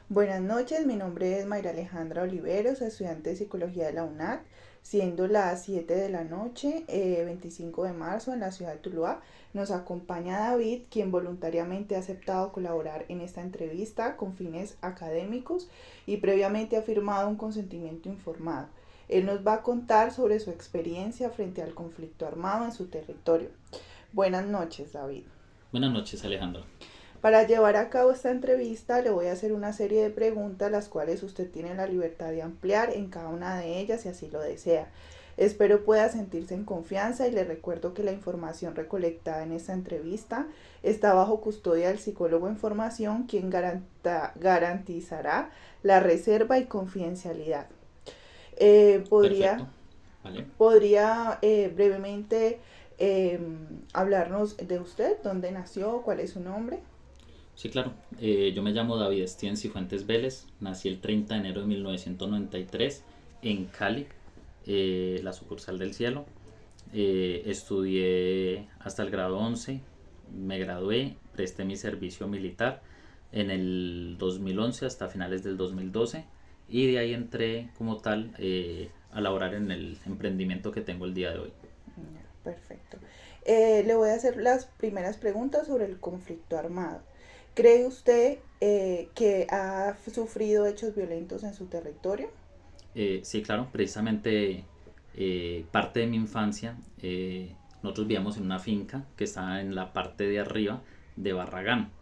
Buenas noches, mi nombre es Mayra Alejandra Oliveros, estudiante de Psicología de la UNAD, siendo las 7 de la noche, 25 de marzo, en la ciudad de Tuluá. Nos acompaña David, quien voluntariamente ha aceptado colaborar en esta entrevista con fines académicos y previamente ha firmado un consentimiento informado. Él nos va a contar sobre su experiencia frente al conflicto armado en su territorio. Buenas noches, David. Buenas noches, Alejandro. Para llevar a cabo esta entrevista le voy a hacer una serie de preguntas las cuales usted tiene la libertad de ampliar en cada una de ellas si así lo desea. Espero pueda sentirse en confianza y le recuerdo que la información recolectada en esta entrevista está bajo custodia del psicólogo en formación quien garantizará la reserva y confidencialidad. Eh, podría Perfecto. Vale. brevemente hablarnos de usted, dónde nació, cuál es su nombre. Sí, claro. Yo me llamo David Estienne Cifuentes Vélez. Nací el 30 de enero de 1993 en Cali, la sucursal del cielo. Estudié hasta el grado 11. Me gradué, presté mi servicio militar en el 2011 hasta finales del 2012 y de ahí entré como tal a laborar en el emprendimiento que tengo el día de hoy. Perfecto. Le voy a hacer las primeras preguntas sobre el conflicto armado. ¿Cree usted que ha sufrido hechos violentos en su territorio? Sí, claro, precisamente parte de mi infancia, nosotros vivíamos en una finca que estaba en la parte de arriba de Barragán.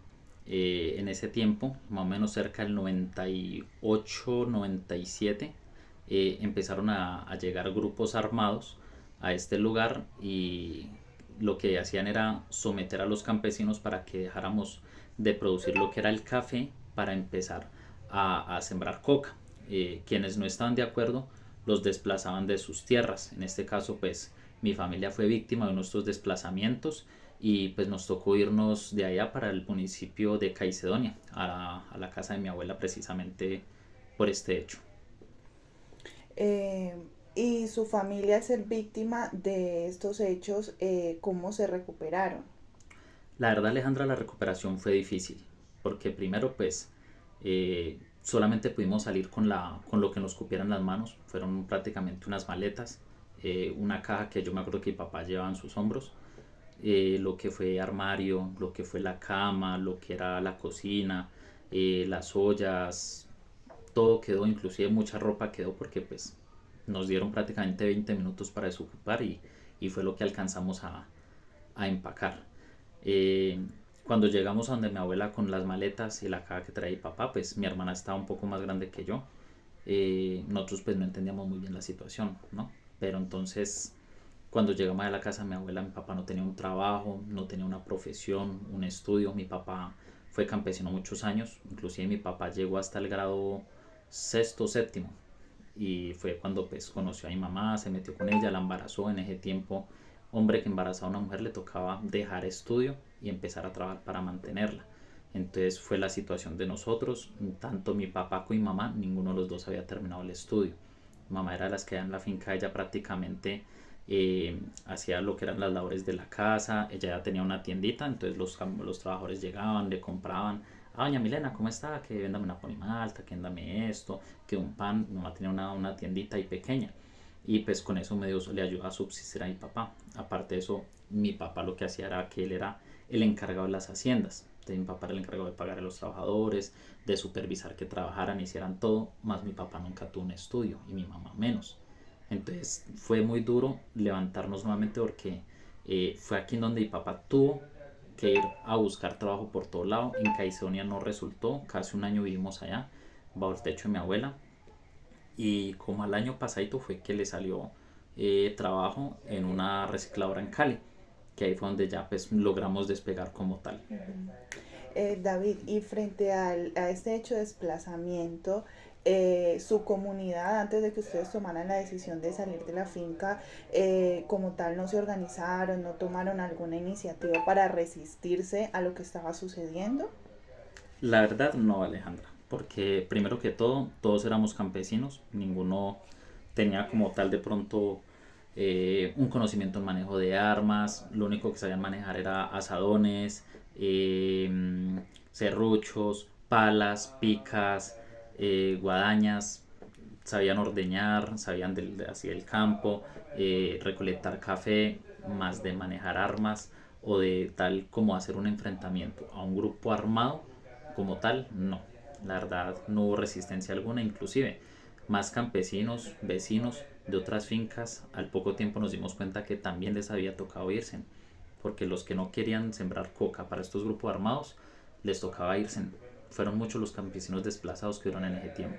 En ese tiempo, más o menos cerca del 98, 97, empezaron a llegar grupos armados a este lugar y lo que hacían era someter a los campesinos para que dejáramos de producir lo que era el café para empezar a sembrar coca. Quienes no estaban de acuerdo los desplazaban de sus tierras. En este caso, pues mi familia fue víctima de nuestros desplazamientos y pues nos tocó irnos de allá para el municipio de Caicedonia, a la casa de mi abuela precisamente por este hecho. Eh, ¿Y su familia al ser víctima de estos hechos, cómo se recuperaron? La verdad, Alejandra, la recuperación fue difícil, porque primero pues solamente pudimos salir con lo que nos cupieran las manos, fueron prácticamente unas maletas, una caja que yo me acuerdo que mi papá llevaba en sus hombros, lo que fue armario, lo que fue la cama, lo que era la cocina, las ollas, todo quedó, inclusive mucha ropa quedó porque pues nos dieron prácticamente 20 minutos para desocupar y fue lo que alcanzamos a empacar. Eh, Cuando llegamos a donde mi abuela con las maletas y la caja que traía mi papá, pues mi hermana estaba un poco más grande que yo. Nosotros pues no entendíamos muy bien la situación, ¿no? Pero entonces cuando llegamos a la casa de mi abuela, mi papá no tenía un trabajo, no tenía una profesión, un estudio. Mi papá fue campesino muchos años, inclusive mi papá llegó hasta el grado sexto, séptimo. Y fue cuando pues conoció a mi mamá, se metió con ella, la embarazó. En ese tiempo, hombre que embarazaba a una mujer le tocaba dejar estudio y empezar a trabajar para mantenerla. Entonces fue la situación de nosotros, tanto mi papá como mi mamá, ninguno de los dos había terminado el estudio. Mi mamá era de las que en la finca, ella prácticamente hacía lo que eran las labores de la casa, ella ya tenía una tiendita, entonces los trabajadores llegaban, le compraban, ah, doña Milena, ¿cómo está? Que véndame una ponimalta, que véndame esto, que un pan. Mi mamá tenía una tiendita ahí pequeña y pues con eso medio le ayudaba a subsistir a mi papá. Aparte de eso, mi papá lo que hacía era que él era el encargado de las haciendas. Entonces mi papá era el encargado de pagar a los trabajadores, de supervisar que trabajaran, hicieran todo, más mi papá nunca tuvo un estudio y mi mamá menos. Entonces fue muy duro levantarnos nuevamente porque fue aquí en donde mi papá tuvo que ir a buscar trabajo por todo lado. En Caicedonia no resultó, casi un año vivimos allá, bajo el techo de mi abuela. Y como al año pasadito fue que le salió trabajo en una recicladora en Cali, que ahí fue donde ya pues logramos despegar como tal. David, y frente a este hecho de desplazamiento, su comunidad, antes de que ustedes tomaran la decisión de salir de la finca, como tal, no se organizaron, no tomaron alguna iniciativa para resistirse a lo que estaba sucediendo. La verdad no, Alejandra, porque primero que todo, todos éramos campesinos, ninguno tenía como tal de pronto un conocimiento en manejo de armas, lo único que sabían manejar era asadones, serruchos, palas, picas, guadañas, sabían ordeñar, sabían así del campo, recolectar café, más de manejar armas o de tal como hacer un enfrentamiento a un grupo armado como tal, no. La verdad no hubo resistencia alguna, inclusive más campesinos, vecinos de otras fincas, al poco tiempo nos dimos cuenta que también les había tocado irse, porque los que no querían sembrar coca para estos grupos armados les tocaba irse. Fueron muchos los campesinos desplazados que hubieron en ese tiempo.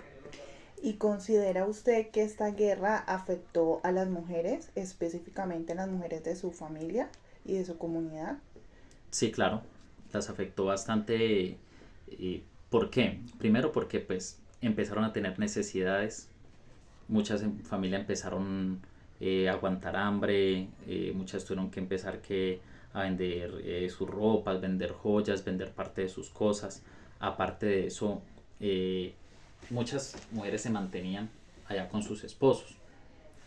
¿Y considera usted que esta guerra afectó a las mujeres, específicamente a las mujeres de su familia y de su comunidad? Sí, claro, las afectó bastante. ¿Por qué? Primero porque pues empezaron a tener necesidades, muchas familias empezaron a aguantar hambre, muchas tuvieron que empezar a vender sus ropas, vender joyas, vender parte de sus cosas. Aparte de eso, eh, muchas mujeres se mantenían allá con sus esposos.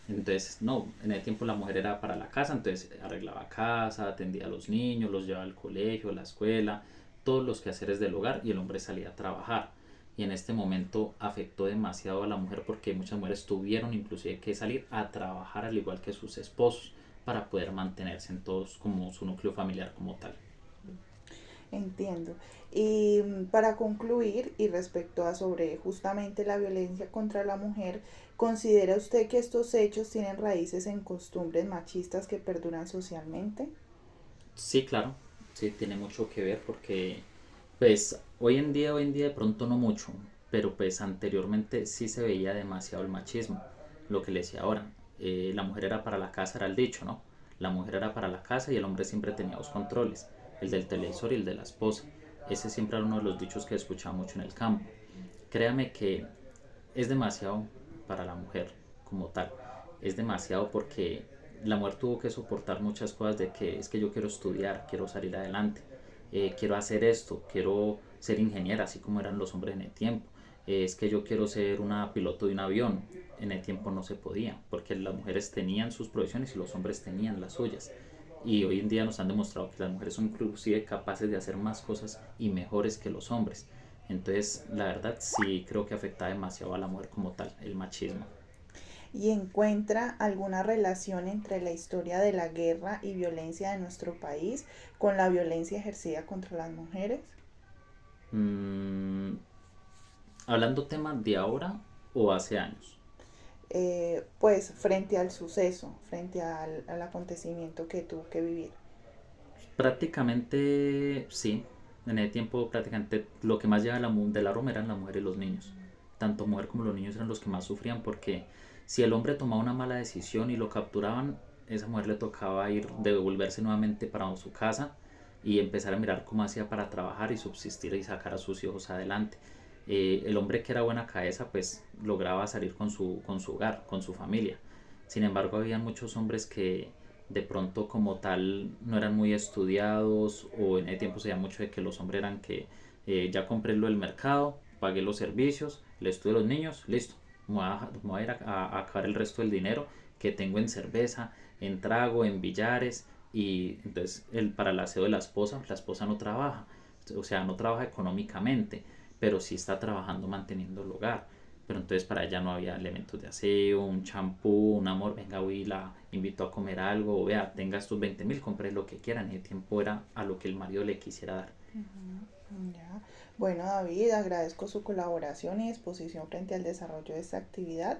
Entonces, no, en el tiempo la mujer era para la casa, entonces arreglaba casa, atendía a los niños, los llevaba al colegio, a la escuela, todos los quehaceres del hogar y el hombre salía a trabajar. Y en este momento afectó demasiado a la mujer porque muchas mujeres tuvieron inclusive que salir a trabajar al igual que sus esposos para poder mantenerse en todos como su núcleo familiar como tal. Entiendo. Y para concluir, y respecto a sobre justamente la violencia contra la mujer, ¿considera usted que estos hechos tienen raíces en costumbres machistas que perduran socialmente? Sí, claro, sí, tiene mucho que ver porque pues hoy en día de pronto no mucho, pero pues anteriormente sí se veía demasiado el machismo, lo que le decía ahora, la mujer era para la casa, era el dicho, ¿no? La mujer era para la casa y el hombre siempre tenía dos controles, el del televisor y el de la esposa. Ese siempre era uno de los dichos que escuchaba mucho en el campo. Créame que es demasiado para la mujer como tal. Es demasiado porque la mujer tuvo que soportar muchas cosas de que es que yo quiero estudiar, quiero salir adelante, quiero hacer esto, quiero ser ingeniera, así como eran los hombres en el tiempo. Es que yo quiero ser una piloto de un avión. En el tiempo no se podía, porque las mujeres tenían sus profesiones y los hombres tenían las suyas. Y hoy en día nos han demostrado que las mujeres son inclusive capaces de hacer más cosas y mejores que los hombres. Entonces, la verdad sí creo que afecta demasiado a la mujer como tal, el machismo. ¿Y encuentra alguna relación entre la historia de la guerra y violencia de nuestro país con la violencia ejercida contra las mujeres? Mm, hablando tema de ahora o hace años. Pues frente al suceso, frente al acontecimiento que tuvo que vivir. Prácticamente sí, en el tiempo prácticamente lo que más lleva de la Roma eran la mujer y los niños. Tanto mujer como los niños eran los que más sufrían porque si el hombre tomaba una mala decisión y lo capturaban, esa mujer le tocaba ir, devolverse nuevamente para su casa y empezar a mirar cómo hacía para trabajar y subsistir y sacar a sus hijos adelante. El hombre que era buena cabeza pues lograba salir con su hogar, con su familia. Sin embargo, había muchos hombres que de pronto como tal no eran muy estudiados o en ese tiempo se veía mucho de que los hombres eran que ya compré lo del mercado, pagué los servicios, el estudio de los niños, listo, me voy a ir a acabar el resto del dinero que tengo en cerveza, en trago, en billares y entonces para el aseo de la esposa no trabaja, o sea, no trabaja económicamente, pero sí está trabajando manteniendo el hogar. Pero entonces para ella no había elementos de aseo, un champú, un amor, venga, hoy la invito a comer algo, o vea, tenga estos 20.000, compre lo que quieran. Y el tiempo era a lo que el marido le quisiera dar. Ya. Bueno, David, agradezco su colaboración y disposición frente al desarrollo de esta actividad.